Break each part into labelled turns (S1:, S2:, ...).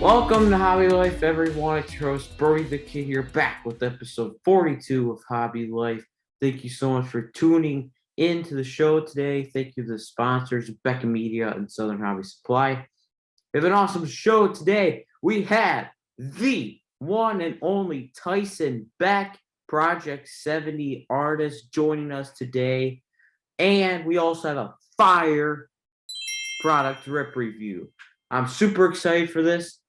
S1: Welcome to Hobby Life, everyone. It's your host, Brody The Kid, here back with episode 42 of Hobby Life. Thank you so much for tuning into the show today. Thank you to the sponsors, Becca Media and Southern Hobby Supply. We have an awesome show today. We have the one and only Tyson Beck, Project 70 artist, joining us today. And we also have a fire product rip review. I'm super excited for this.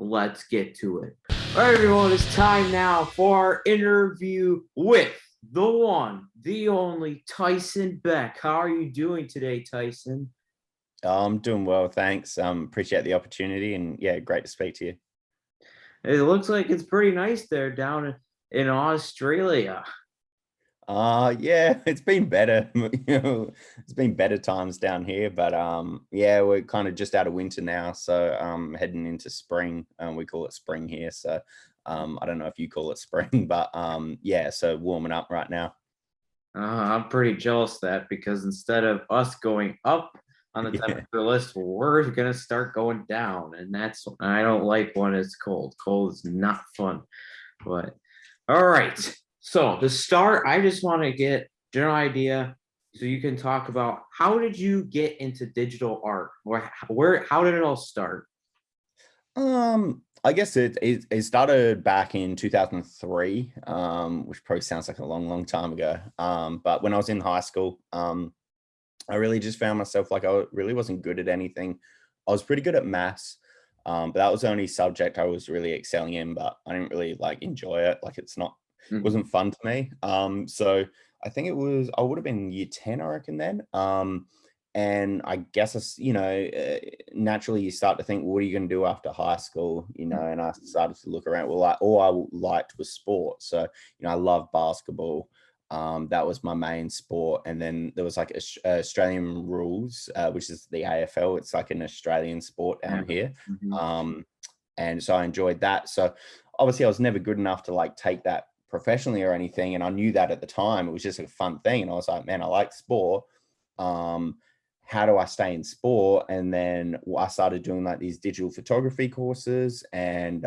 S1: Let's get to it. All right, everyone, it's time now for our interview with the one, the only Tyson Beck. How are you doing today, Tyson?
S2: I'm doing well, thanks. Appreciate the opportunity, and yeah, great to speak to you.
S1: It looks like it's pretty nice there down in Australia.
S2: Yeah, it's been better. It's been better times down here, but yeah, we're kind of just out of winter now, so heading into spring. We call it spring here, so I don't know if you call it spring, but yeah, so warming up right now.
S1: I'm pretty jealous of that because instead of us going up on the
S2: Yeah.
S1: temperature list, we're gonna start going down, and I don't like when it's cold. Cold is not fun. But all right. So to start, I just want to get general idea so you can talk about how did you get into digital art? How did it all start?
S2: I guess it started back in 2003, which probably sounds like a long time ago. But when I was in high school, I really just found myself like I really wasn't good at anything. I was pretty good at maths, but that was the only subject I was really excelling in. But I didn't really like enjoy it. Like it
S1: Mhm.
S2: wasn't fun to me. So I think I would have been year 10, I reckon then. And I guess naturally you start to think, what are you going to do after high school? And I started to look around. Well, all I liked was sport. So I love basketball. That was my main sport, and then there was like Australian rules, which is the AFL. It's like an Australian sport
S1: Yeah.
S2: down here,
S1: Mhm.
S2: um, and so I enjoyed that. So obviously, I was never good enough to like take that professionally or anything, and I knew that at the time. It was just a fun thing, and I was like, man, I like sport. Um, how do I stay in sport? And then I started doing like these digital photography courses, and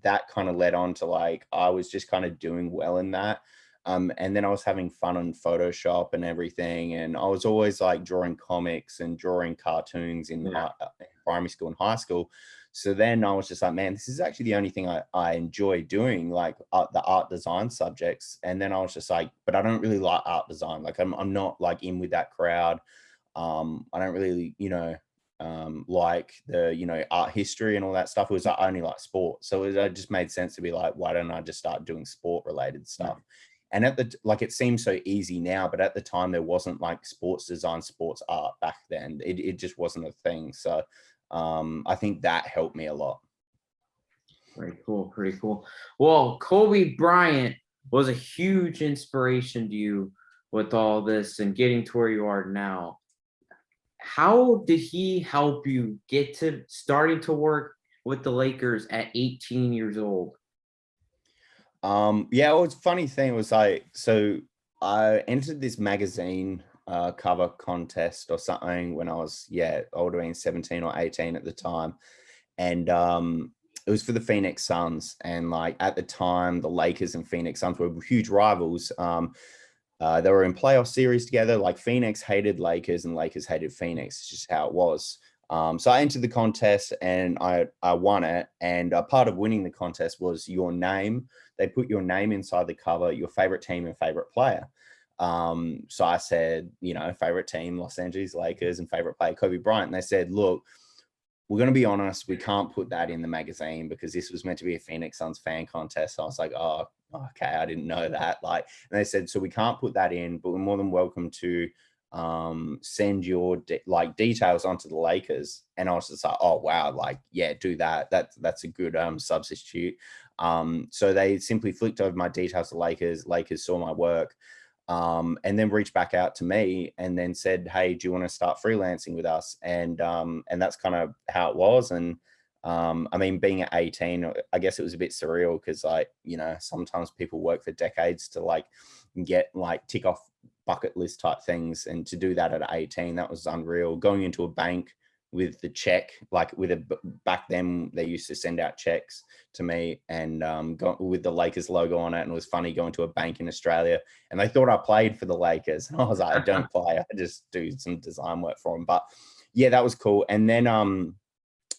S2: that kind of led on to like I was just kind of doing well in that. And then I was having fun on Photoshop and everything. And I was always like drawing comics and drawing cartoons in
S1: Yeah.
S2: primary school and high school. So then I was just like, man, this is actually the only thing I enjoy doing, like the art design subjects. And then I was just like, but I don't really like art design. Like I'm not like in with that crowd. I don't really, like the art history and all that stuff. It was only like sport, so it just made sense to be like, why don't I just start doing sport related stuff? And it seems so easy now, but at the time there wasn't like sports design, sports art back then. It just wasn't a thing. So I think that helped me a lot.
S1: Pretty cool. Pretty cool. Well, Kobe Bryant was a huge inspiration to you with all this and getting to where you are now. How did he help you get to starting to work with the Lakers at 18 years old?
S2: Yeah, it was funny thing was like, so I entered this magazine cover contest or something when I was, yeah, I would have been 17 or 18 at the time. And it was for the Phoenix Suns. And like at the time, the Lakers and Phoenix Suns were huge rivals. They were in playoff series together. Like Phoenix hated Lakers and Lakers hated Phoenix. It's just how it was. So I entered the contest and I won it. And part of winning the contest was your name. They put your name inside the cover, your favorite team and favorite player. So I said, favorite team, Los Angeles Lakers, and favorite player, Kobe Bryant. And they said, look, we're going to be honest, we can't put that in the magazine because this was meant to be a Phoenix Suns fan contest. So I was like, oh, okay, I didn't know that. Like, and they said, so we can't put that in, but we're more than welcome to send your details onto the Lakers. And I was just like, oh wow, like yeah, do that. That's a good substitute. So they simply flicked over my details to Lakers. Lakers saw my work. And then reached back out to me and then said, hey, do you want to start freelancing with us? And that's kind of how it was. And I mean, being at 18, I guess it was a bit surreal because like, sometimes people work for decades to like get like tick off bucket list type things. And to do that at 18, that was unreal. Going into a bank with the check, like back then they used to send out checks to me and with the Lakers logo on it. And it was funny going to a bank in Australia and they thought I played for the Lakers. And I was like, I don't play, I just do some design work for them. But yeah, that was cool. And then,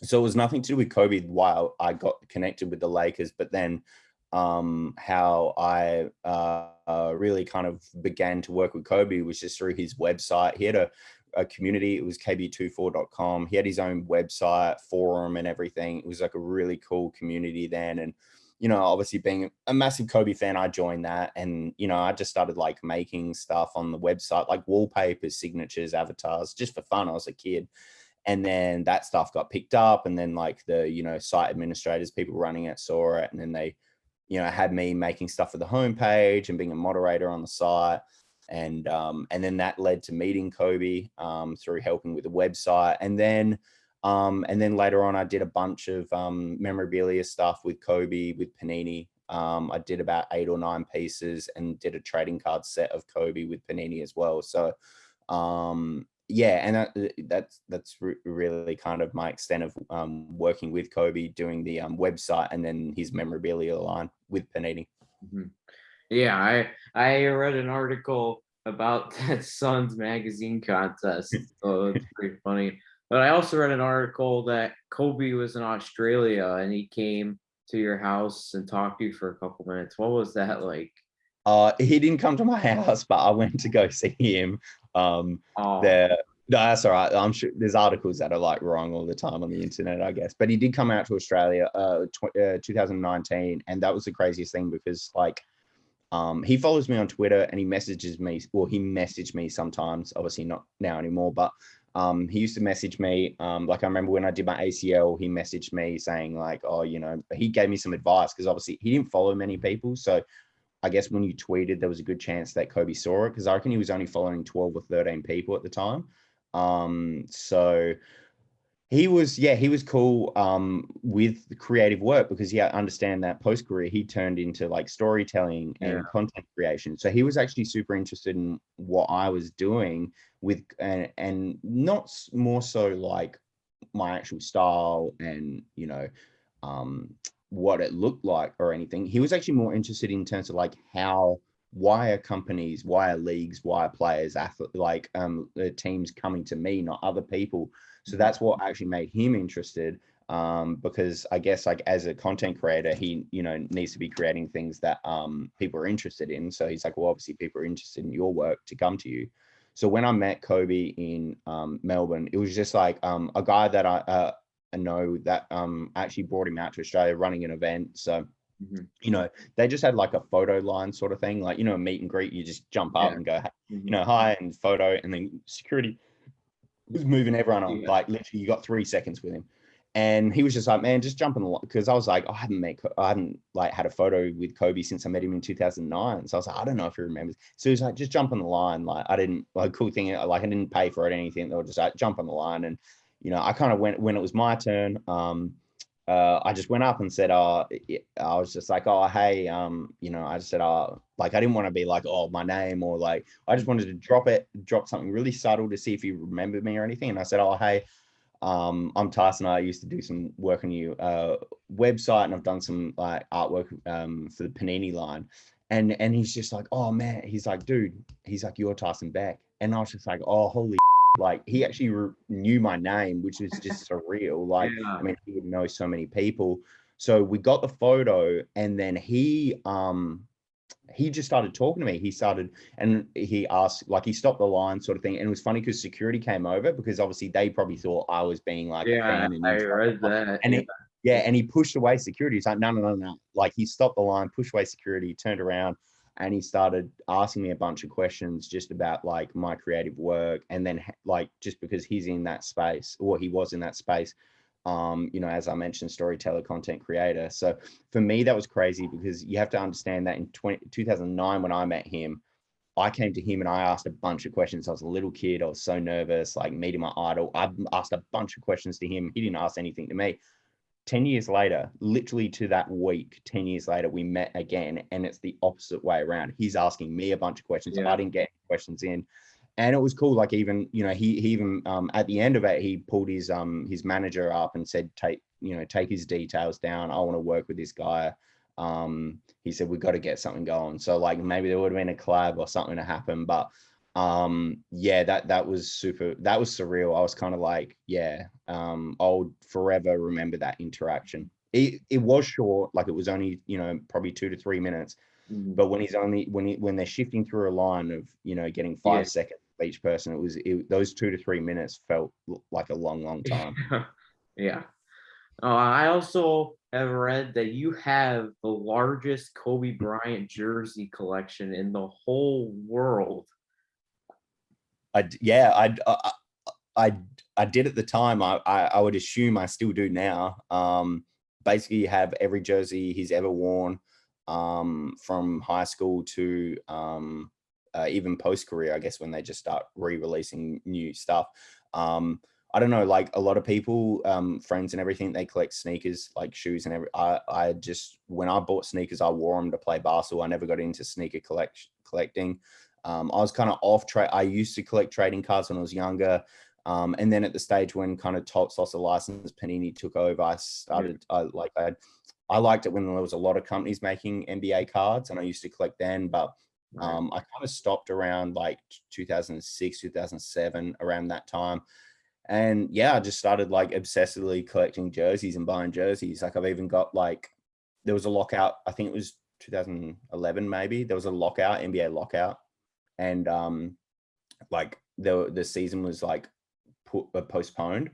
S2: so it was nothing to do with Kobe while I got connected with the Lakers, but then how I really kind of began to work with Kobe was just through his website. He had a community. It was kb24.com. He had his own website, forum and everything. It was like a really cool community then. And, you know, obviously being a massive Kobe fan, I joined that. And, you know, I just started like making stuff on the website, like wallpapers, signatures, avatars, just for fun. I was a kid. And then that stuff got picked up. And then like the, you know, site administrators, people running it saw it. And then they, you know, had me making stuff for the homepage and being a moderator on the site. And then that led to meeting Kobe through helping with the website. And then later on, I did a bunch of memorabilia stuff with Kobe, with Panini. I did about 8 or 9 pieces and did a trading card set of Kobe with Panini as well. So yeah, and that's really kind of my extent of working with Kobe, doing the website and then his memorabilia line with Panini.
S1: Mhm. Yeah, I read an article about that Suns magazine contest, so it's pretty funny. But I also read an article that Kobe was in Australia and he came to your house and talked to you for a couple minutes. What was that like?
S2: He didn't come to my house, but I went to go see him.
S1: Oh,
S2: There, no, that's all right. I'm sure there's articles that are like wrong all the time on the internet, I guess. But he did come out to Australia, 2019, and that was the craziest thing because like, he follows me on Twitter and he messages me. Well, he messaged me sometimes, obviously not now anymore, but he used to message me. Like I remember when I did my ACL, he messaged me saying like, oh, you know, he gave me some advice because obviously he didn't follow many people. So I guess when you tweeted, there was a good chance that Kobe saw it because I reckon he was only following 12 or 13 people at the time. So he was cool with the creative work because I understand that post career he turned into like storytelling
S1: yeah,
S2: and content creation. So he was actually super interested in what I was doing with and not more so like my actual style and you know what it looked like or anything. He was actually more interested in terms of like why are companies, why are leagues, why are players, like the teams coming to me, not other people. So that's what actually made him interested. Because I guess like as a content creator, he, you know, needs to be creating things that people are interested in. So he's like, well, obviously people are interested in your work to come to you. So when I met Kobe in Melbourne, it was just like a guy that I know that actually brought him out to Australia running an event. So
S1: mhm,
S2: you know, they just had like a photo line sort of thing, like, you know, a meet and greet, you just jump up
S1: yeah,
S2: and go, you
S1: mhm,
S2: know, hi and photo, and then security was moving everyone on.
S1: yeah,
S2: Like literally, you got 3 seconds with him, and he was just like, man, just jump in the line, because I was like, I hadn't like had a photo with Kobe since I met him in 2009. So I was like, I don't know if he remembers. So he was like, just jump on the line. Like I didn't like cool thing, like I didn't pay for it or anything. They were just like, jump on the line, and you know, I kind of went when it was my turn. I just went up and said, I was just like, oh, hey, you know, I just said, like, I didn't want to be like, oh, my name, or like, I just wanted to drop something really subtle to see if you remembered me or anything. And I said, oh, hey, I'm Tyson. I used to do some work on your website and I've done some like artwork for the Panini line. And he's just like, oh man, he's like, dude, he's like, you're Tyson Beck. And I was just like, oh, holy like he actually knew my name, which is just surreal. Like,
S1: yeah,
S2: I mean, he would know so many people. So we got the photo, and then he just started talking to me. He started and he asked, like, he stopped the line, sort of thing. And it was funny because security came over because obviously they probably thought I was being like a
S1: yeah.
S2: fan and
S1: I
S2: interrupted.
S1: read that.
S2: And
S1: Yeah,
S2: it, yeah, and he pushed away security. He's like, no, no, no, no. Like he stopped the line, pushed away security, turned around, and he started asking me a bunch of questions just about like my creative work. And then like just because he's in that space, or he was in that space, you know, as I mentioned, storyteller, content creator. So for me, that was crazy because you have to understand that in 2009, when I met him, I came to him and I asked a bunch of questions. I was a little kid. I was so nervous, like meeting my idol. I asked a bunch of questions to him. He didn't ask anything to me. 10 years later, literally to that week, 10 years later, we met again, and it's the opposite way around. He's asking me a bunch of questions.
S1: yeah,
S2: I didn't get any questions in. And it was cool. Like even, he even at the end of it, he pulled his manager up and said, take his details down. I want to work with this guy. He said, we got to get something going. So like maybe there would have been a collab or something to happen. But yeah, that was surreal. I was kind of like, yeah, I'll forever remember that interaction. It was short, like it was only, probably 2 to 3 minutes. But when they're shifting through a line of, getting 5 seconds for each person, those 2 to 3 minutes felt like a long time.
S1: Yeah. I also have read that you have the largest Kobe Bryant jersey collection in the whole world.
S2: I did at the time. I would assume I still do now. Basically, you have every jersey he's ever worn, from high school to even post career, I guess, when they just start re-releasing new stuff. I don't know, like a lot of people, friends and everything, they collect sneakers, like shoes and I just, when I bought sneakers, I wore them to play basketball. I never got into sneaker collecting. I was kind of off track. I used to collect trading cards when I was younger. And then at the stage when kind of Topps lost the license, Panini took over, I started, I liked it when there was a lot of companies making NBA cards, and I used to collect then, but I kind of stopped around like 2006, 2007, around that time. And yeah, I just started like obsessively collecting jerseys and buying jerseys. Like I've even got like, there was a lockout, I think it was 2011 maybe, there was a lockout, NBA lockout. And like the season was like postponed,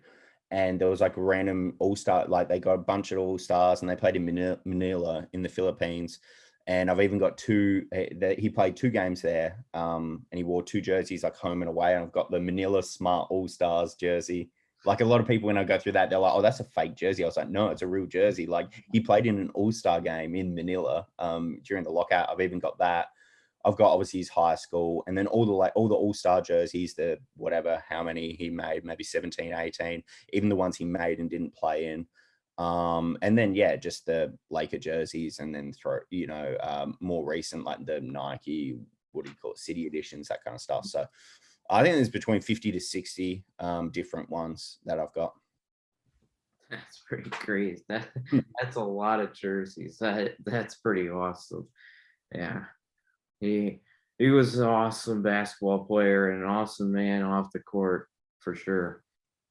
S2: and there was like a random all-star, like they got a bunch of all-stars and they played in Manila in the Philippines. And I've even got he played 2 games there, and he wore 2 jerseys, like home and away. And I've got the Manila Smart All-Stars jersey. Like a lot of people, when I go through that, they're like, oh, that's a fake jersey. I was like, no, it's a real jersey. Like he played in an all-star game in Manila during the lockout. I've even got that. I've got obviously his high school, and then all the all-star jerseys, the whatever, how many he made, maybe 17, 18, even the ones he made and didn't play in. And then, yeah, just the Laker jerseys, and then more recent, like the Nike, what do you call it, city editions, that kind of stuff. So I think there's between 50 to 60 different ones that I've got.
S1: That's pretty crazy. That's a lot of jerseys. That's pretty awesome. Yeah. He was an awesome basketball player and an awesome man off the court for sure.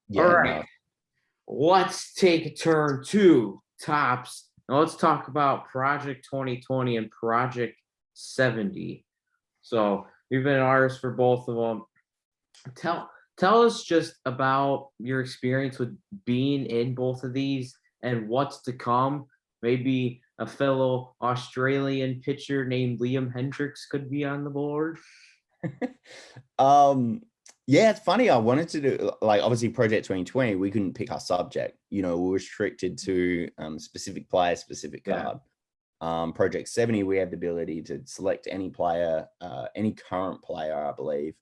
S2: Yeah,
S1: all right. Let's take a turn to Topps. Now let's talk about Project 2020 and Project 70. So you've been an artist for both of them. Tell us just about your experience with being in both of these and what's to come. Maybe a fellow Australian pitcher named Liam Hendricks could be on the board.
S2: Yeah, it's funny. I wanted to do, like, obviously Project 2020, we couldn't pick our subject. We were restricted to specific player, specific card. Project 70, we had the ability to select any player, any current player, I believe.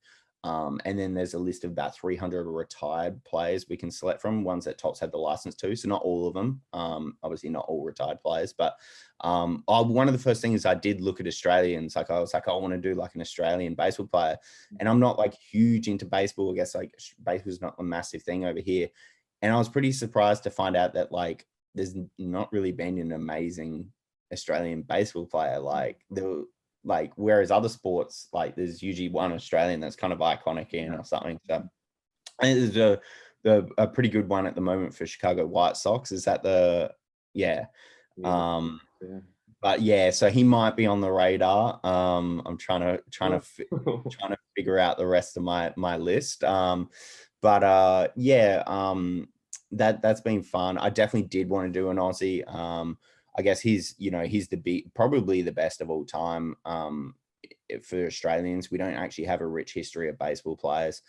S2: And then there's a list of about 300 retired players we can select from, ones that Topps had the license to. So not all of them, obviously not all retired players, but one of the first things I did look at Australians. Like I was like, I want to do like an Australian baseball player, and I'm not like huge into baseball. I guess like baseball's not a massive thing over here. And I was pretty surprised to find out that like there's not really been an amazing Australian baseball player. Like whereas other sports, like there's usually one Australian that's kind of iconic in or something. So I think there's a pretty good one at the moment for Chicago White Sox. Is that but yeah, so he might be on the radar. I'm trying to figure out the rest of my list. That's been fun. I definitely did want to do an Aussie. I guess he's probably the best of all time. For Australians, we don't actually have a rich history of baseball players.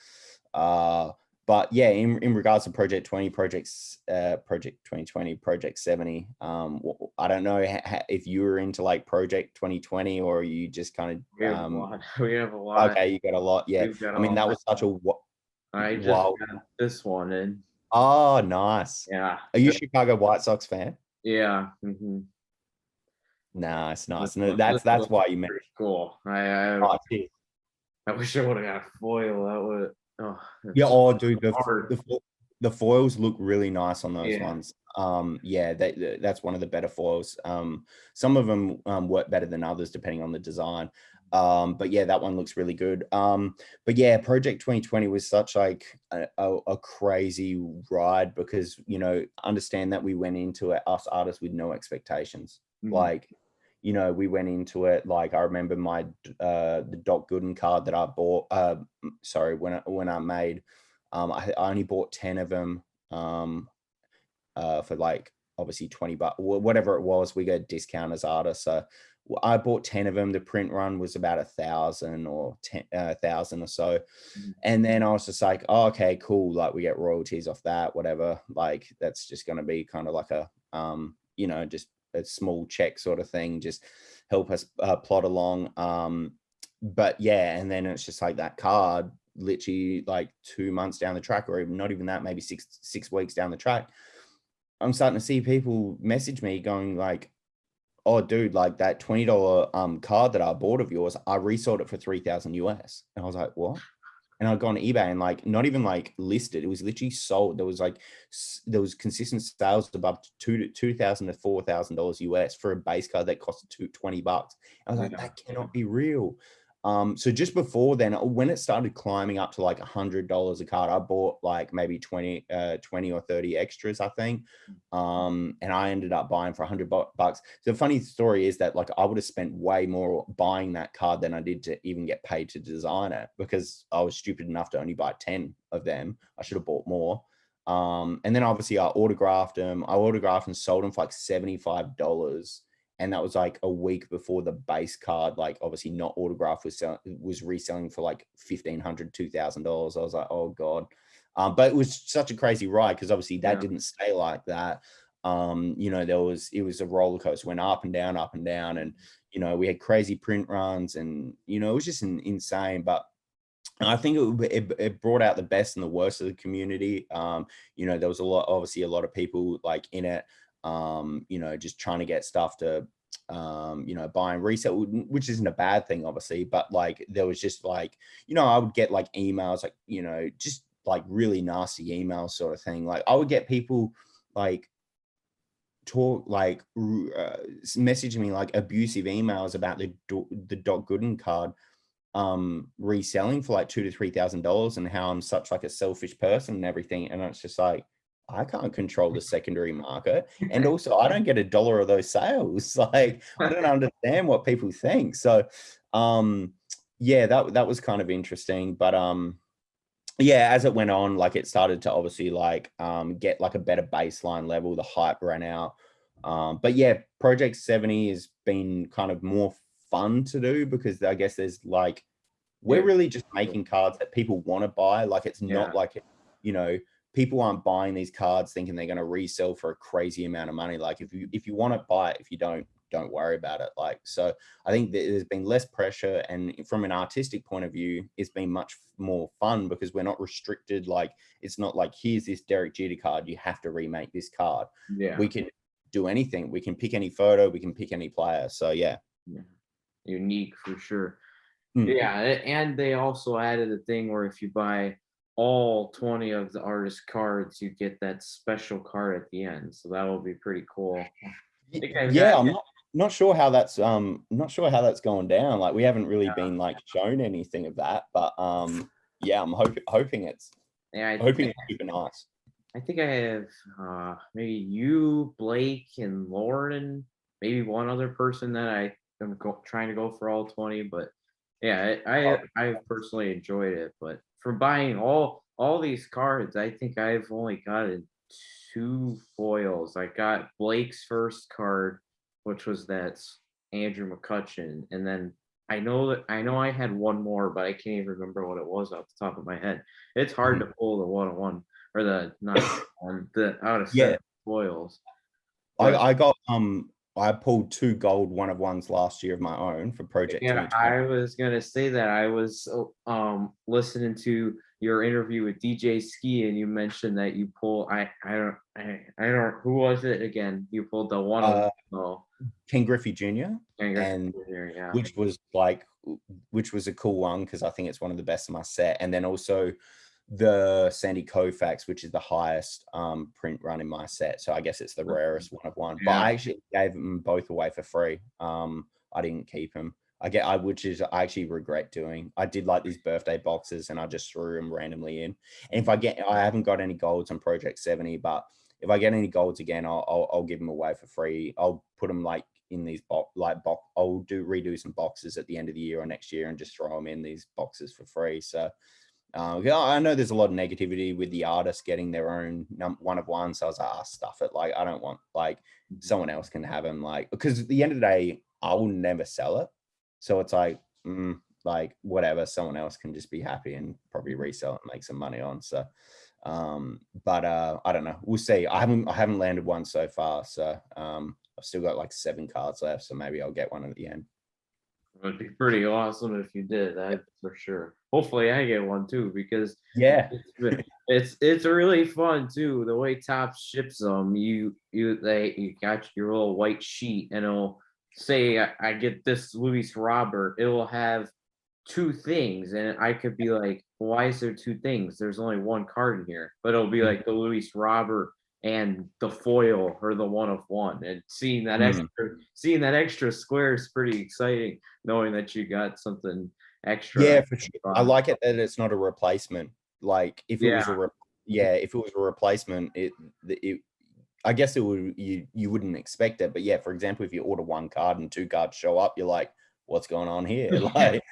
S2: But yeah, in regards to Project 20, Project 2020, Project 70, I don't know if you were into like Project 2020 or you just kind of.
S1: We have a lot.
S2: Okay, you got a lot. Yeah, I mean that was such a
S1: I just got this one in.
S2: Oh, nice.
S1: Yeah.
S2: Are you a Chicago White Sox fan?
S1: Yeah.
S2: Nice. No, that's why you mentioned.
S1: Cool. I wish I would have got a foil. That would. Oh,
S2: Yeah.
S1: that's
S2: Oh, dude,
S1: hard.
S2: the foils look really nice on those
S1: Yeah.
S2: ones. Yeah, that's one of the better foils. Some of them work better than others depending on the design. But yeah, that one looks really good. But yeah, Project 2020 was such like a crazy ride because, you know, understand that we went into it, us artists, with no expectations.
S1: Mhm.
S2: Like, you know, we went into it like, I remember my the Doc Gooden card that I bought. Sorry, when I made, I only bought 10 of them. For like obviously 20 bucks, whatever it was. We got a discount as artists, so I bought 10 of them. The print run was about 1,000 or 10,000 or so.
S1: Mhm.
S2: And then I was just like, oh, okay, cool, like we get royalties off that, whatever, like that's just going to be kind of like a you know, just a small check sort of thing, just help us plot along. But yeah, and then it's just like that card literally like 2 months down the track, or even not even that, maybe six weeks down the track, I'm starting to see people message me going like, "Oh, dude, like that $20 card that I bought of yours, I resold it for 3,000 US." And I was like, "What?" And I'd gone to eBay and like not even like listed. It was literally sold. There was like there was consistent sales above $2,000 to $4,000 US for a base card that cost 20 bucks. I was like,
S1: Yeah.
S2: that cannot be real. So just before then, when it started climbing up to like $100 a card, I bought like maybe 20 or 30 extras, I think. And I ended up buying for $100 So the funny story is that like I would have spent way more buying that card than I did to even get paid to design it, because I was stupid enough to only buy 10 of them. I should have bought more. And then obviously I autographed them. I autographed and sold them for like $75. And that was like a week before the base card, like obviously not autographed, was reselling for like $1,500, $2,000. I was like, oh God. But it was such a crazy ride because obviously that
S1: Yeah.
S2: didn't stay like that. You know, it was a roller coaster, went up and down, up and down. And, you know, we had crazy print runs and, you know, it was just insane. But I think it brought out the best and the worst of the community. You know, there was obviously a lot of people like in it, you know, just trying to get stuff to, you know, buy and resell, which isn't a bad thing, obviously. But like, there was just like, you know, I would get like emails, like, you know, just like really nasty emails sort of thing. Like I would get people like talk like messaging me like abusive emails about the Doc Gooden card reselling for like $2,000 to $3,000 and how I'm such like a selfish person and everything. And it's just like, I can't control the secondary market. And also I don't get $1 of those sales. Like I don't understand what people think. So yeah, that was kind of interesting. But yeah, as it went on, like it started to obviously like get like a better baseline level, the hype ran out. But yeah, Project 70 has been kind of more fun to do because I guess there's like, we're
S1: Yeah.
S2: really just making cards that people want to buy. Like it's not
S1: Yeah.
S2: like, you know, people aren't buying these cards thinking they're going to resell for a crazy amount of money. Like if you want to buy it, if you don't worry about it. Like, so I think that there's been less pressure, and from an artistic point of view, it's been much more fun because we're not restricted. Like it's not like, here's this Derek Jeter card, you have to remake this card.
S1: Yeah.
S2: We can do anything. We can pick any photo, we can pick any player. So yeah.
S1: Yeah. Unique for sure.
S2: Mm.
S1: Yeah, and they also added a thing where if you buy all 20 of the artist cards, you get that special card at the end. So that will be pretty cool. I think I've got
S2: Yeah, I'm not sure how that's not sure how that's going down. Like we haven't really been like shown anything of that, but yeah, I'm
S1: yeah,
S2: hoping it's super nice.
S1: I think I have maybe you, Blake, and Lauren, maybe one other person that I am trying to go for all 20. But yeah, I personally enjoyed it. But from buying all these cards, I think I've only gotten two foils. I got Blake's first card, which was that Andrew McCutcheon, and then I know I had one more, but I can't even remember what it was off the top of my head. It's hard to
S2: Mhm.
S1: pull the 1-on-1 or the not on the out of
S2: Yeah,
S1: set foils. But
S2: I got I pulled two gold one of ones last year of my own for Project
S1: yeah,
S2: 2020.
S1: I was gonna say that I was listening to your interview with DJ Ski, and you mentioned that you pulled. I don't. Who was it again? You pulled the one of
S2: Uh,
S1: oh,
S2: King Griffey Jr.
S1: Anger
S2: and
S1: here, yeah.
S2: which was like, which was a cool one because I think it's one of the best in my set. And then also the Sandy Koufax, which is the highest print run in my set. So I guess it's the rarest one of one. But
S1: Yeah.
S2: I actually gave them both away for free. I didn't keep them. Which is I actually regret doing. I did like these birthday boxes and I just threw them randomly in. And if I haven't got any golds on Project 70, but if I get any golds again, I'll give them away for free. I'll put them like in these I'll redo some boxes at the end of the year or next year and just throw them in these boxes for free. So I know there's a lot of negativity with the artists getting their own one of one. So I was like, stuff it. Like, I don't want, like, someone else can have them, like, because at the end of the day, I will never sell it. So it's like, whatever, someone else can just be happy and probably resell it and make some money on. So, but I don't know. We'll see. I haven't landed one so far. So, I've still got like 7 cards left. So maybe I'll get one at the end.
S1: It would be pretty awesome if you did that for sure. Hopefully I get one too, because
S2: Yeah.
S1: it's really fun too. The way Topps ships them, you got your little white sheet and it'll say I get this Luis Robert. It will have 2 things, and I could be like, why is there 2 things? There's only 1 card in here, but it'll be like the Luis Robert and the foil or the one of one, and seeing that extra square is pretty exciting, knowing that you got something extra.
S2: Yeah, for sure. I like it that it's not a replacement. Like if it was if it was a replacement, I guess it would, you wouldn't expect it. But yeah, for example, if you order 1 card and 2 cards show up, you're like, what's going on here? Like,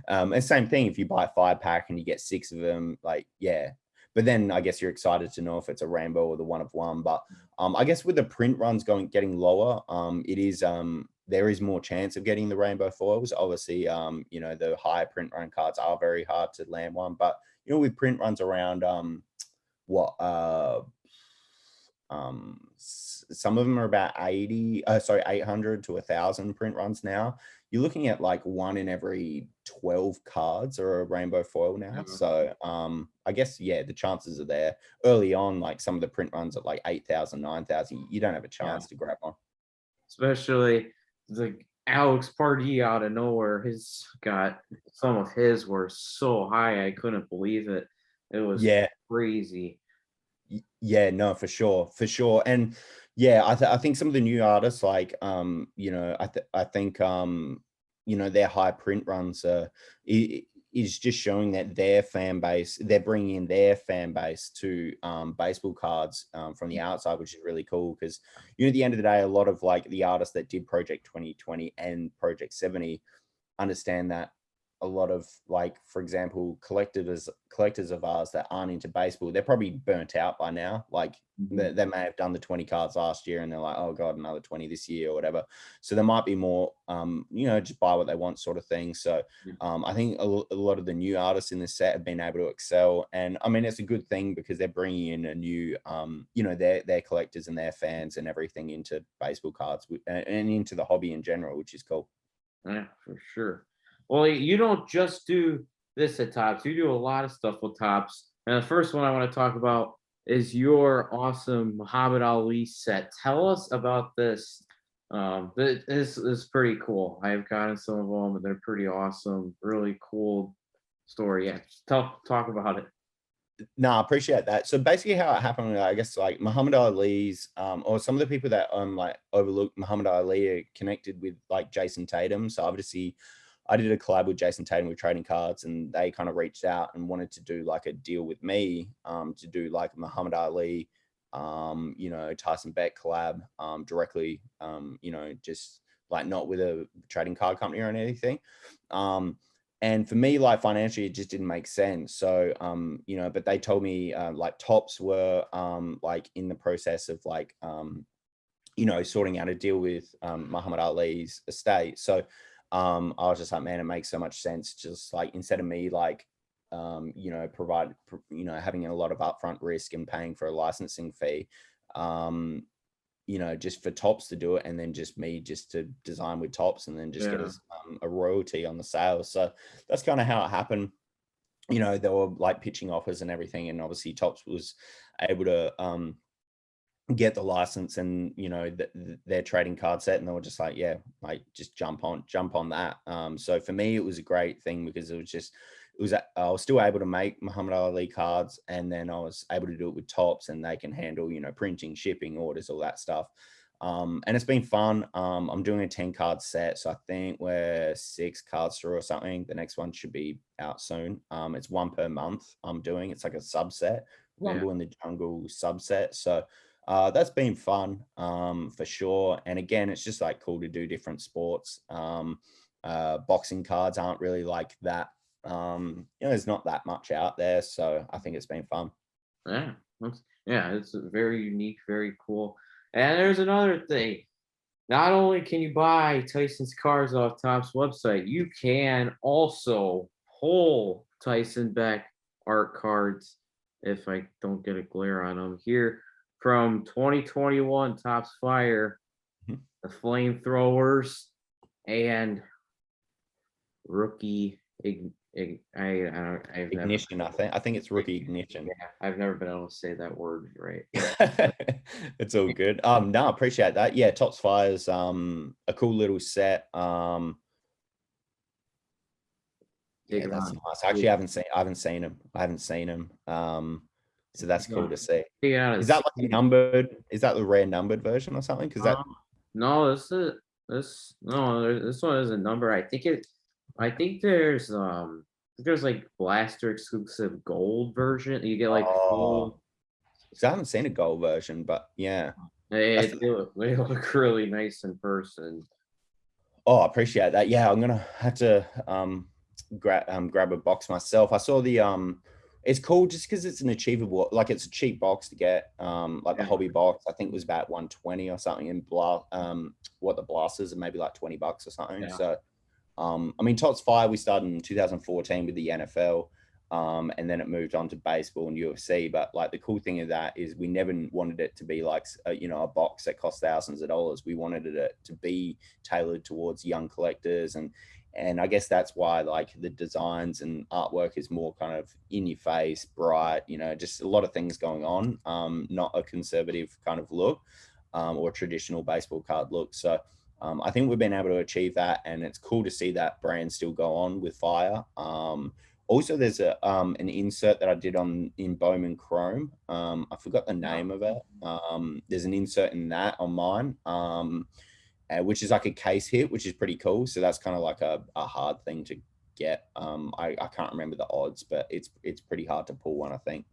S2: and same thing if you buy a 5-pack and you get 6 of them, like, yeah. But then I guess you're excited to know if it's a rainbow or the one of one. But I guess with the print runs getting lower, there is more chance of getting the rainbow foils. Obviously, the higher print run cards are very hard to land one. But with print runs around some of them are about 800 to 1,000 print runs now. You're looking at like 1 in every 12 cards are a rainbow foil now. So I guess, the chances are there. Early on, like some of the print runs at like 8,000, 9,000, you don't have a chance to grab one.
S1: Especially the Alex Pardee out of nowhere. Some of his were so high, I couldn't believe it. It was crazy.
S2: Yeah, no, for sure. And I think some of the new artists, like I think their high print runs is just showing that they're bringing in their fan base to baseball cards from the outside, which is really cool. Because at the end of the day, a lot of like the artists that did Project 2020 and Project 70 understand that a lot of, like, for example, collectors of ours that aren't into baseball, they're probably burnt out by now. Like they may have done the 20 cards last year and they're like, oh god, another 20 this year or whatever. So there might be more just buy what they want sort of thing. So I think a lot of the new artists in this set have been able to excel, and I mean it's a good thing because they're bringing in a new their collectors and their fans and everything into baseball cards and into the hobby in general, which is cool.
S1: Yeah, for sure. Well, you don't just do this at Topps. You do a lot of stuff with Topps. And the first one I want to talk about is your awesome Muhammad Ali set. Tell us about this. This is pretty cool. I've gotten some of them, and they're pretty awesome. Really cool story. Yeah, talk about it.
S2: No, I appreciate that. So basically how it happened, I guess, like Muhammad Ali's, or some of the people that like overlook Muhammad Ali are connected with like Jason Tatum. So obviously I did a collab with Jason Tatum with trading cards, and they kind of reached out and wanted to do like a deal with me to do like Muhammad Ali, Tyson Beck collab directly, just like not with a trading card company or anything. And for me, like financially, it just didn't make sense. So, but they told me like Topps were like in the process of like, sorting out a deal with Muhammad Ali's estate. So I was just like, man, it makes so much sense. Just like instead of me like, having a lot of upfront risk and paying for a licensing fee, just for Topps to do it, and then just me just to design with Topps and then just get a royalty on the sales. So that's kind of how it happened. they were like pitching offers and everything, and obviously Topps was able to get the license, and their trading card set, and they were just like, yeah, like just jump on that. So for me it was a great thing, because I was still able to make Muhammad Ali cards, and then I was able to do it with Topps, and they can handle printing, shipping, orders, all that stuff. And it's been fun. I'm doing a 10 card set, so I think we're 6 cards through or something. The next one should be out soon. It's one per month I'm doing. It's like a subset,
S1: Yeah.
S2: Rumble in the Jungle subset. So that's been fun, for sure. And again, it's just like cool to do different sports. Boxing cards aren't really like that. There's not that much out there, so I think it's been fun.
S1: Yeah. Yeah, it's very unique, very cool. And there's another thing. Not only can you buy Tyson's cards off Topps website, you can also pull Tyson Beck art cards, if I don't get a glare on them here, from 2021 Topps Fire,
S2: Mhm.
S1: the flamethrowers, and rookie. I've never.
S2: Ignition, I think it's rookie ignition.
S1: Yeah, I've never been able to say that word right.
S2: It's all good. No, I appreciate that. Yeah, Topps Fire's a cool little set. Yeah,
S1: Dig
S2: that's
S1: on.
S2: nice. Actually, I haven't seen him. So that's cool to see.
S1: Dig on
S2: Is
S1: a
S2: that like a numbered? Is that the rare numbered version or something? Because that
S1: No, this one is a number. I think there's like blaster exclusive gold version. You get like
S2: oh,
S1: full.
S2: 'cause I haven't seen a gold version, but yeah, that's
S1: They look really nice in person.
S2: I appreciate that. Yeah, I'm gonna have to grab a box myself. I saw the it's cool just because it's an achievable, like it's a cheap box to get. Like the
S1: Yeah,
S2: hobby box, I think it was about 120 or something, and what the blasters are maybe like $20 or something.
S1: yeah,
S2: So I mean, Tots Fire, we started in 2014 with the NFL, and then it moved on to baseball and UFC. But like the cool thing of that is we never wanted it to be like a box that cost thousands of dollars. We wanted it to be tailored towards young collectors, and I guess that's why like the designs and artwork is more kind of in your face, bright, just a lot of things going on. Not a conservative kind of look, or traditional baseball card look. So I think we've been able to achieve that, and it's cool to see that brand still go on with Fire. Also, there's an insert that I did in Bowman Chrome. I forgot the name of it. There's an insert in that on mine, which is like a case hit, which is pretty cool. So that's kind of like a hard thing to get. I can't remember the odds, but it's pretty hard to pull one, I think.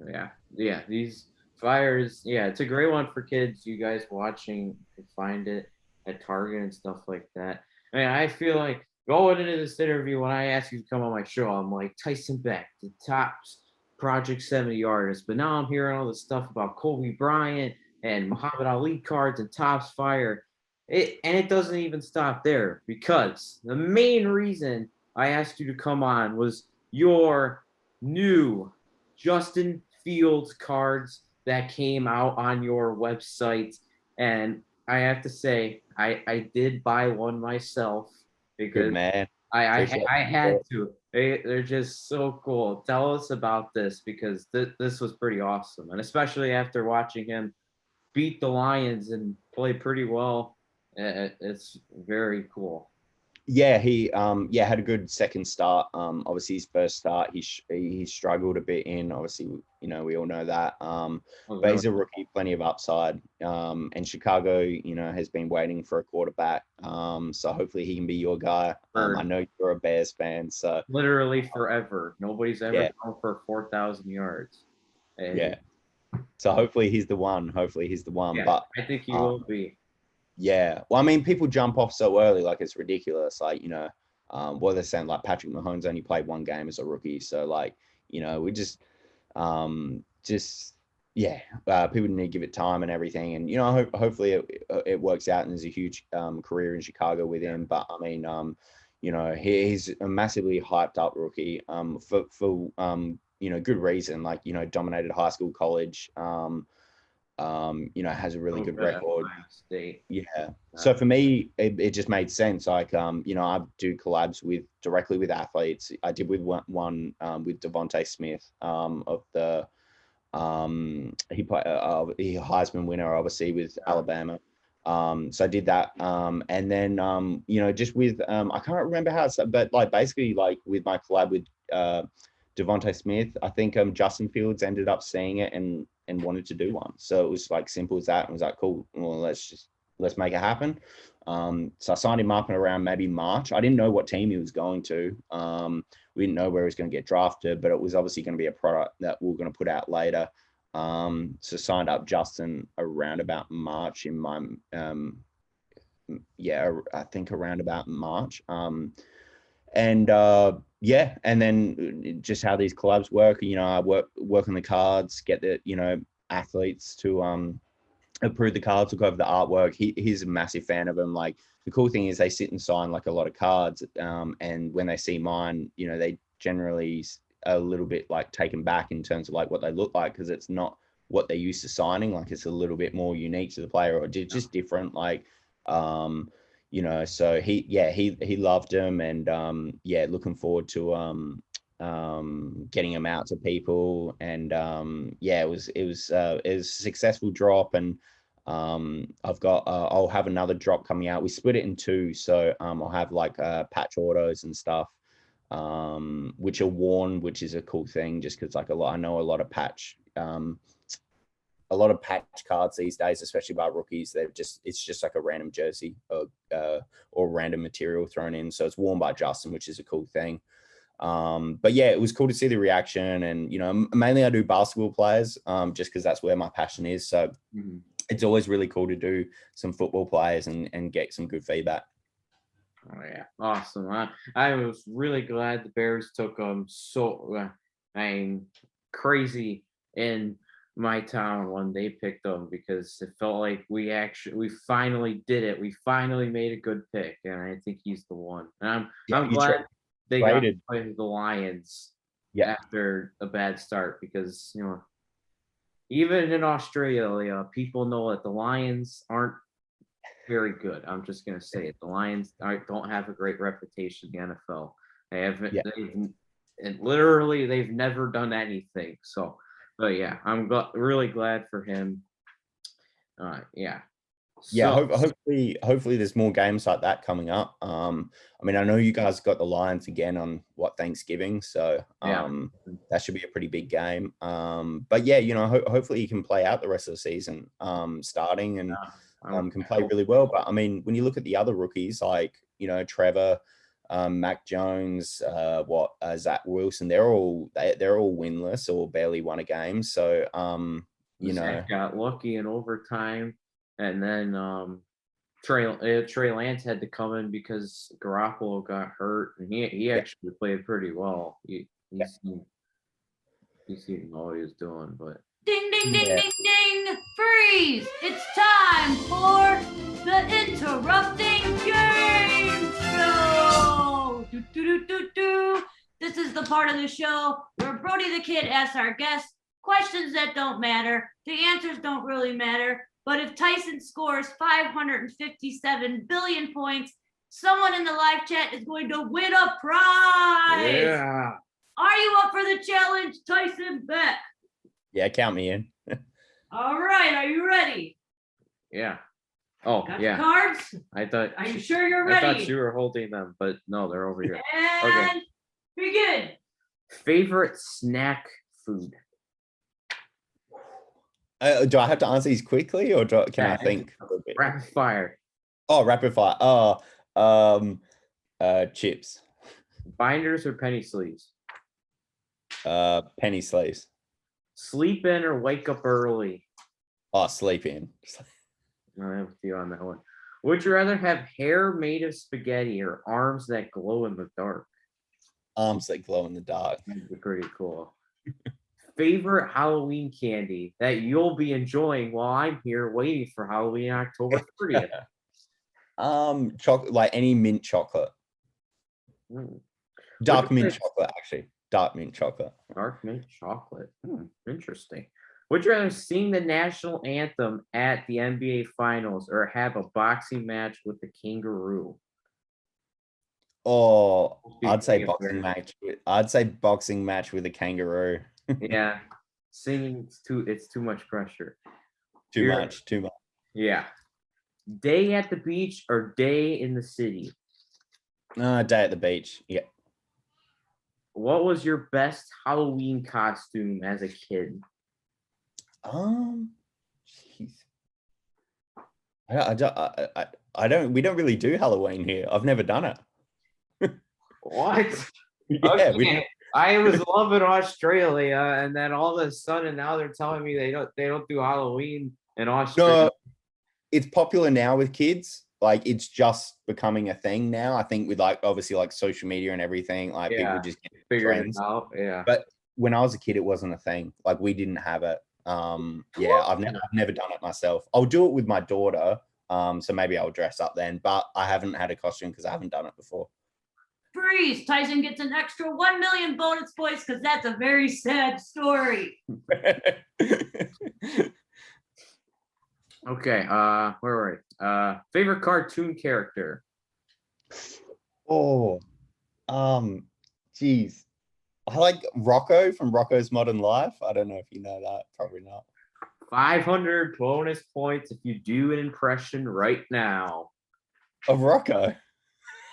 S1: yeah. These fires, yeah, it's a great one for kids. You guys watching can find it at Target and stuff like that. I mean, I feel like going into this interview, when I asked you to come on my show, I'm like Tyson Beck, the top Project 70 artist. But now I'm hearing all this stuff about Kobe Bryant and Muhammad Ali cards and Topps Fire. It doesn't even stop there, because the main reason I asked you to come on was your new Justin Fields cards that came out on your website. And I have to say, I did buy one myself
S2: Good
S1: because
S2: man.
S1: I
S2: Appreciate
S1: I had
S2: it.
S1: to. They're just so cool. Tell us about this, because this was pretty awesome, and especially after watching him beat the Lions and play pretty well, it's very cool.
S2: Yeah, he had a good second start. Obviously his first start he struggled a bit in. Obviously, we all know that. But he's a rookie, plenty of upside. And Chicago, has been waiting for a quarterback. So hopefully he can be your guy. I know you're a Bears fan, so
S1: Literally forever. Nobody's ever
S2: yeah,
S1: gone for 4,000 yards. And
S2: yeah. So hopefully he's the one.
S1: yeah,
S2: But
S1: I think he
S2: uh,
S1: will be.
S2: yeah. Well, I mean, people jump off so early, like it's ridiculous. Like, what they're saying, like Patrick Mahomes only played one game as a rookie. So like, we just yeah, people need to give it time and everything. And, hopefully it works out, and there's a huge career in Chicago with him. But I mean, he's a massively hyped up rookie, for good reason. Like, dominated high school, college. has a really good
S1: Okay,
S2: record.
S1: Ohio State.
S2: Yeah. So for me, it just made sense. Like, I do collabs directly with athletes. I did with one with Devontae Smith, of the he Heisman winner, obviously, with Alabama. So I did that. And then just with I can't remember how it's, but like basically like with my collab with Devontae Smith, I think Justin Fields ended up seeing it and wanted to do one. So it was like simple as that. And was like, cool, well, let's make it happen. So I signed him up in around maybe March. I didn't know what team he was going to. We didn't know where he was going to get drafted, but it was obviously going to be a product that we were going to put out later. So signed up Justin around about March in my, I think around about March. And then just how these collabs work, I work on the cards, get the, athletes to approve the cards, look over the artwork. He's a massive fan of them. Like, the cool thing is they sit and sign like a lot of cards. And when they see mine, they generally a little bit like taken back in terms of like what they look like, because it's not what they're used to signing. Like, it's a little bit more unique to the player, or just different. Like, so he loved him, and looking forward to getting him out to people. And it was a successful drop. And I'll have another drop coming out. We split it in two, so I'll have like patch autos and stuff, which are worn, which is a cool thing, just because like I know a lot of patch cards these days, especially by rookies. It's just like a random jersey or random material thrown in. So it's worn by Justin, which is a cool thing. But yeah, it was cool to see the reaction. And mainly I do basketball players, just because that's where my passion is. So it's always really cool to do some football players and get some good feedback.
S1: Oh yeah, awesome! I was really glad the Bears took crazy in my town when they picked them, because it felt like we finally did it. We finally made a good pick, and I think he's the one. And I'm glad they got to play the Lions after a bad start, because even in Australia, people know that the Lions aren't very good. I'm just gonna say it. The Lions don't have a great reputation in the NFL. They haven't. They've never done anything. So, but yeah, I'm really glad for him.
S2: Hopefully there's more games like that coming up. I know you guys got the Lions again on Thanksgiving, so that should be a pretty big game. But yeah, hopefully you can play out the rest of the season, starting, and can play really well. But when you look at the other rookies, like Trevor, Mac Jones, Zach Wilson, they're all winless or barely won a game. So
S1: Zach got lucky in overtime. And then Trey Lance had to come in because Garoppolo got hurt, and he actually played pretty well. He seemed all he was doing, but
S3: ding ding ding ding ding, freeze! It's time for the interrupting game show. Do, do, do, do, do. This is the part of the show where Brody the Kid asks our guests questions that don't matter. The answers don't really matter. But if Tyson scores 557 billion points, someone in the live chat is going to win a prize.
S1: Yeah.
S3: Are you up for the challenge, Tyson Beck?
S2: Yeah, count me in.
S3: All right, are you ready?
S1: Yeah. Oh,
S3: Got
S1: yeah.
S3: Cards?
S1: I thought.
S3: Are you sure you're ready?
S1: I thought you were holding them, but no, they're over here.
S3: And begin.
S1: Favorite snack food?
S2: Do I have to answer these quickly, or can I think?
S1: Rapid fire.
S2: Oh, rapid fire. Chips.
S1: Binders or penny sleeves?
S2: Penny sleeves.
S1: Sleep in or wake up early?
S2: Oh, sleep in.
S1: I have with you on that one. Would you rather have hair made of spaghetti or arms that glow in the dark?
S2: Arms that glow in the dark.
S1: That'd be pretty cool. Favorite Halloween candy that you'll be enjoying while I'm here waiting for Halloween October 30th?
S2: Chocolate, like any mint chocolate. Dark mint chocolate, actually. Dark mint chocolate.
S1: Dark mint chocolate. Interesting. Would you rather sing the national anthem at the NBA Finals or have a boxing match with the kangaroo?
S2: Or I'd say
S1: Speaking of
S2: boxing
S1: fair.
S2: match. I'd say boxing match with a kangaroo.
S1: Yeah, singing it's too much pressure.
S2: Too much.
S1: Yeah. Day at the beach or day in the city?
S2: Day at the beach. Yeah.
S1: What was your best Halloween costume as a kid?
S2: Jeez. I don't. We don't really do Halloween here. I've never done it.
S1: What?
S2: Yeah, we
S1: Okay. I was loving Australia, and then all of a sudden now they're telling me they don't do Halloween in Australia.
S2: no. It's popular now with kids. Like it's just becoming a thing now. I think with like obviously like social media and everything, like people
S1: Yeah,
S2: just get
S1: figured it
S2: trends.
S1: out. Yeah.
S2: But when I was a kid, it wasn't a thing. Like we didn't have it. Yeah, I've never done it myself. I'll do it with my daughter. So maybe I'll dress up then, but I haven't had a costume because I haven't done it before.
S3: Freeze! Tyson gets an extra 1 million bonus points because that's a very sad story.
S1: Okay. Where were we? Favorite cartoon character?
S2: Oh, geez. I like Rocco from Rocco's Modern Life. I don't know if you know that. Probably not.
S1: 500 bonus points if you do an impression right now.
S2: Of Rocco.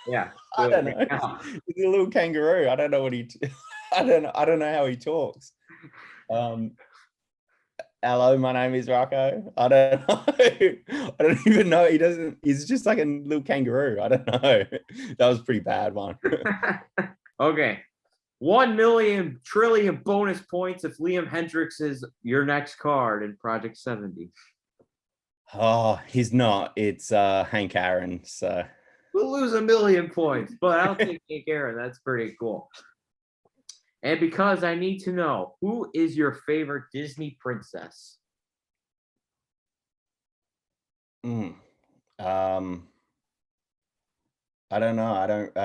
S1: Yeah.
S2: I don't know. He's a little kangaroo. I don't know what I don't know how he talks. Hello, my name is Rocco. I don't know. I don't even know. He's just like a little kangaroo. I don't know. That was a pretty bad one.
S1: Okay. 1 million trillion bonus points if Liam Hendricks is your next card in Project 70.
S2: Oh, he's not. It's Hank Aaron. So
S1: We'll lose 1 million points, but I'll take Hank Aaron. That's pretty cool. And because I need to know, who is your favorite Disney princess?
S2: I don't know. I don't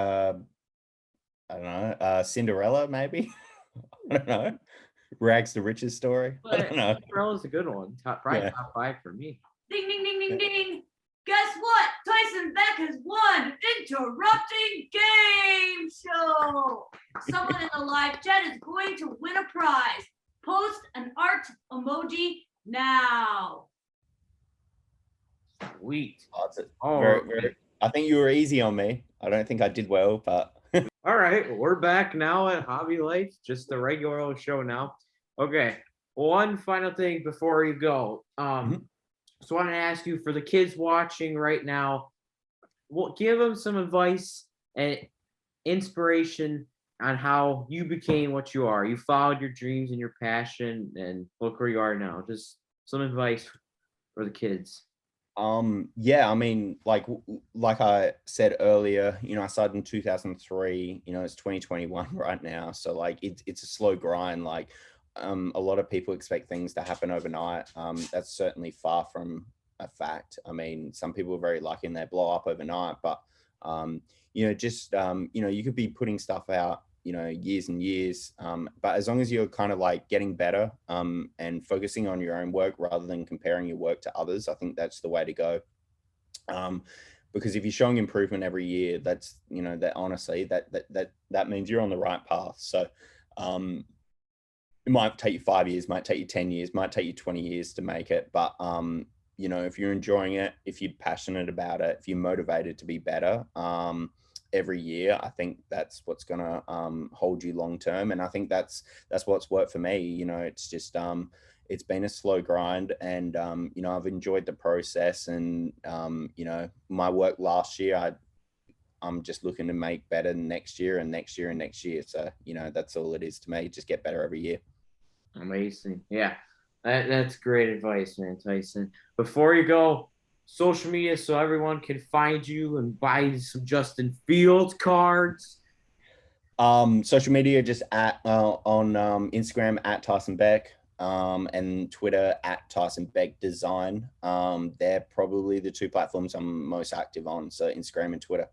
S2: know. Cinderella, maybe. I don't know. Rags to riches story. I don't know.
S1: Cinderella's a good one. Probably top 5 for me.
S3: Ding, ding, ding, ding, ding. Guess what? Tyson Beck has won Interrupting Game Show. Someone in the live chat is going to win a prize. Post an art emoji now.
S1: Sweet.
S2: I think you were easy on me. I don't think I did well, but
S1: all right, we're back now at Hobby Life, just the regular old show now. Okay, one final thing before you go. So I want to ask you, for the kids watching right now, give them some advice and inspiration on how you became what you are. You followed your dreams and your passion, and look where you are now. Just some advice for the kids.
S2: Yeah, I mean, like I said earlier, I started in 2003. It's 2021 right now, so like it's a slow grind. Like a lot of people expect things to happen overnight. That's certainly far from a fact. I mean, some people are very lucky and they blow up overnight, but you could be putting stuff out years and years, but as long as you're kind of like getting better and focusing on your own work rather than comparing your work to others, I think that's the way to go. Because if you're showing improvement every year, that's that honestly that means you're on the right path. So it might take you 5 years, might take you 10 years, might take you 20 years to make it, but if you're enjoying it, if you're passionate about it, if you're motivated to be better every year, I think that's what's gonna hold you long term. And I think that's what's worked for me. It's just it's been a slow grind, and I've enjoyed the process. And my work last year, I'm just looking to make better next year and next year and next year. So that's all it is to me. Just get better every year.
S1: Amazing. Yeah, that's great advice, man, Tyson. Before you go, social media so everyone can find you and buy some Justin Fields cards.
S2: Social media just on Instagram at Tyson Beck, and Twitter at Tyson Beck Design. They're probably the two platforms I'm most active on. So Instagram and Twitter.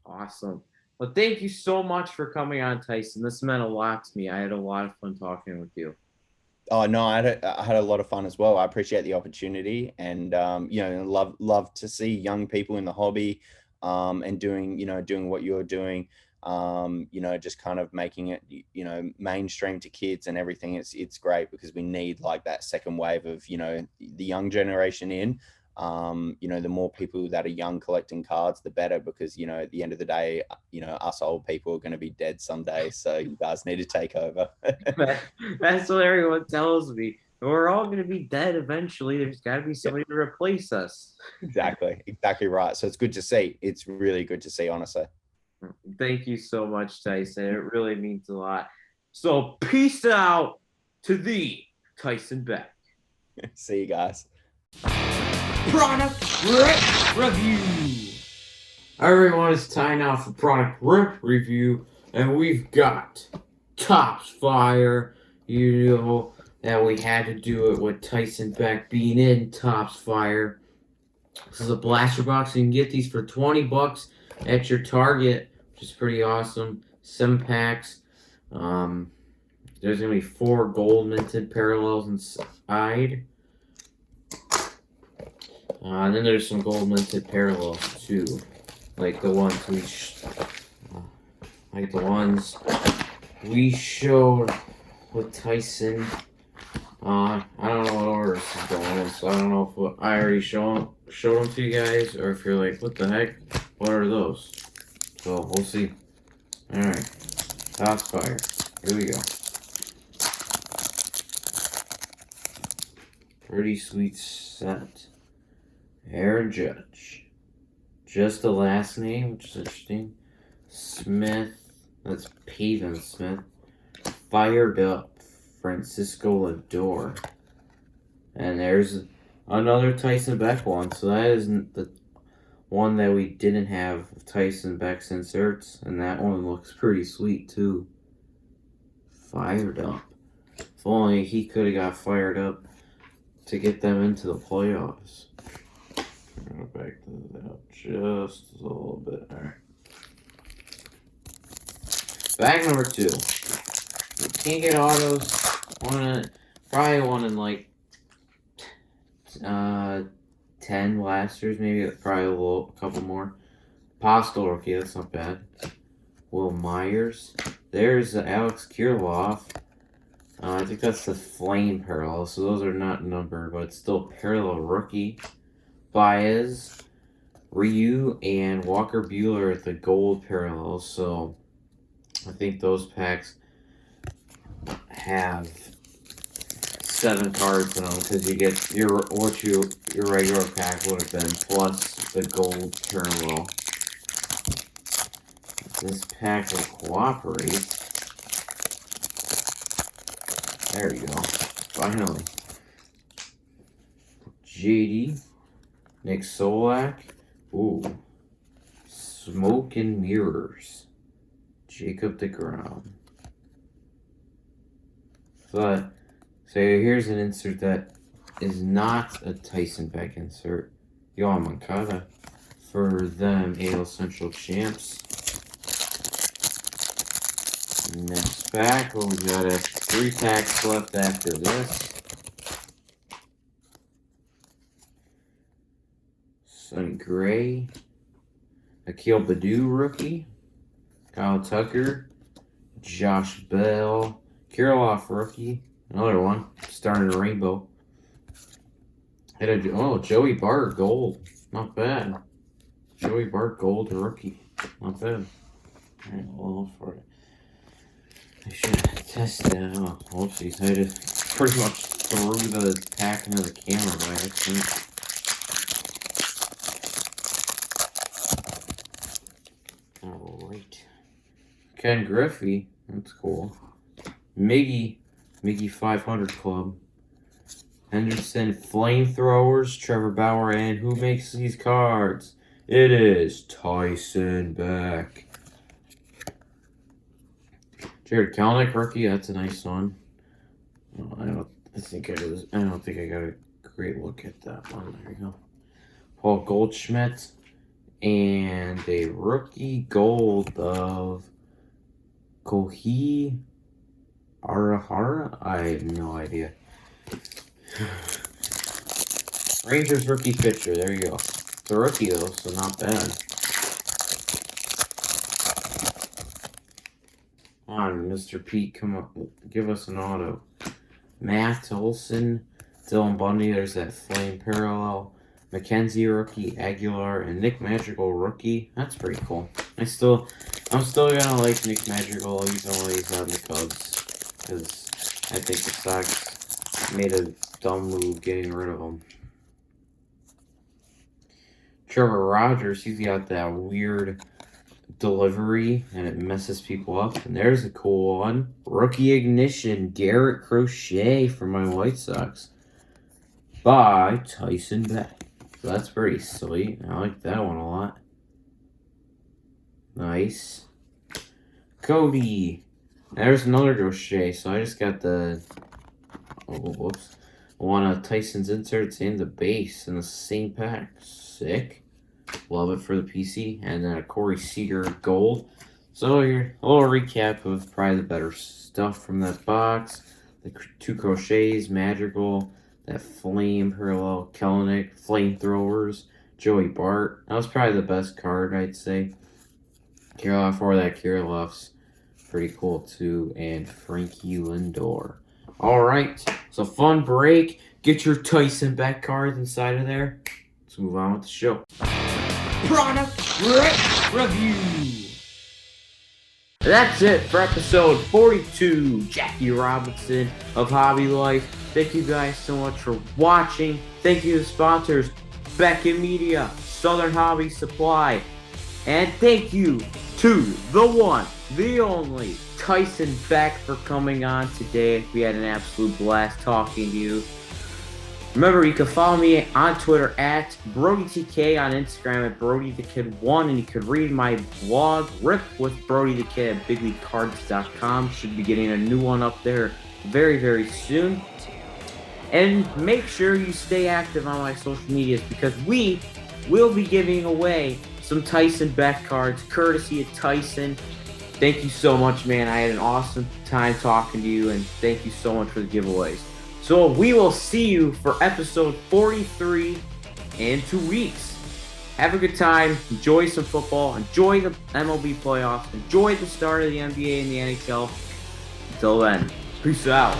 S1: Awesome. Well, thank you so much for coming on, Tyson. This meant a lot to me. I had a lot of fun talking with you.
S2: Oh no, I had a lot of fun as well. I appreciate the opportunity, and love to see young people in the hobby, and doing what you're doing. Just kind of making it mainstream to kids and everything. It's great because we need like that second wave of the young generation in. The more people that are young collecting cards, the better, because at the end of the day, us old people are going to be dead someday. So you guys need to take over.
S1: That's what everyone tells me. We're all going to be dead eventually. There's got to be somebody to replace us.
S2: Exactly right. So it's good to see. It's really good to see, honestly.
S1: Thank you so much, Tyson. It really means a lot. So peace out to the Tyson Beck.
S2: See you guys.
S1: Product Rip Review. Everyone, it's time now for Product Rip Review, and we've got Topps Fire. You know that we had to do it with Tyson Beck being in Topps Fire. This is a blaster box. You can get these for $20 at your Target, which is pretty awesome. 7 packs. There's gonna be 4 gold minted parallels inside. And then there's some gold minted parallels too, like the ones we showed with Tyson. I don't know what order this is going in, so I don't know if I already showed them to you guys, or if you're like, what the heck? What are those? So we'll see. All right, Topps Fire. Here we go. Pretty sweet set. Aaron Judge. Just the last name, which is interesting. Smith. That's Pavin Smith. Fired Up. Francisco Lindor. And there's another Tyson Beck one. So that isn't the one that we didn't have of Tyson Beck's inserts. And that one looks pretty sweet too. Fired Up. If only he could have got fired up to get them into the playoffs. Go back to that just a little bit. All right. Bag number 2. You can't get autos. Probably one in like 10 blasters, maybe probably a couple more. Postal rookie, that's not bad. Will Myers. There's Alex Kirilloff. I think that's the flame parallel, so those are not numbered, but it's still parallel rookie. Baez, Riiip, and Walker Buehler at the gold parallel. So I think those packs have 7 cards in them, because you get your regular pack would have been plus the gold parallel. This pack will cooperate. There we go. Finally. JD. Nick Solak. Ooh. Smoke and Mirrors. Jacob deGrom. So here's an insert that is not a Tyson Beck insert. Yohan Moncada for them AL Central champs. Next pack, we got 3 packs left after this. Sonny Gray, Akil Baddoo rookie, Kyle Tucker, Josh Bell, Kirilloff rookie, another one, starting a rainbow. Joey Bart gold, not bad. Joey Bart gold rookie, not bad. Alright, well for it. I should have tested it. Oh, whoopsies. I just pretty much threw the pack into the camera by accident. Alright. Ken Griffey. That's cool. Miggy 500 Club. Henderson Flamethrowers. Trevor Bauer. And who makes these cards? It is Tyson Beck. Jared Kelenic rookie, that's a nice one. Oh, I don't think I got a great look at that one. There you go. Paul Goldschmidt, and a rookie gold of Kohei Hara? I have no idea. Rangers rookie pitcher. There you go. It's a rookie, though, so not bad. Come on, Mr. Pete, come up. Give us an auto. Matt Olson, Dylan Bundy. There's that flame parallel. McKenzie rookie, Aguilar, and Nick Madrigal rookie. That's pretty cool. I'm still gonna like Nick Madrigal even though he's on the Cubs, because I think the Sox made a dumb move getting rid of him. Trevor Rogers, he's got that weird delivery and it messes people up. And there's a cool one. Rookie ignition, Garrett Crochet for my White Sox by Tyson Beck. So that's pretty sweet. I like that one a lot. Nice. Cody. There's another Crochet. So I just got the one of Tyson's inserts and the base in the same pack. Sick. Love it for the PC. And then a Corey Seager gold. So here, a little recap of probably the better stuff from that box. The 2 crochets, Madrigal, that flame parallel, Kellenic, flamethrowers, Joey Bart. That was probably the best card, I'd say. Kirilloff, or that Kirilloff's pretty cool too. And Frankie Lindor. Alright, so fun break. Get your Tyson Beck cards inside of there. Let's move on with the show. Product review. That's it for episode 42. Jackie Robinson of Hobby Life. Thank you guys so much for watching. Thank you to the sponsors, Beckett Media, Southern Hobby Supply, and thank you to the one, the only, Tyson Beck for coming on today. We had an absolute blast talking to you. Remember, you can follow me on Twitter at BrodyTK, on Instagram at Brody The Kid 1, and you can read my blog, Riiip with Brody The Kid at BigLeagueCards.com. Should be getting a new one up there very, very soon. And make sure you stay active on my social medias because we will be giving away some Tyson Beck cards, courtesy of Tyson. Thank you so much, man. I had an awesome time talking to you, and thank you so much for the giveaways. So we will see you for episode 43 in 2 weeks. Have a good time. Enjoy some football. Enjoy the MLB playoffs. Enjoy the start of the NBA and the NHL. Until then, peace out.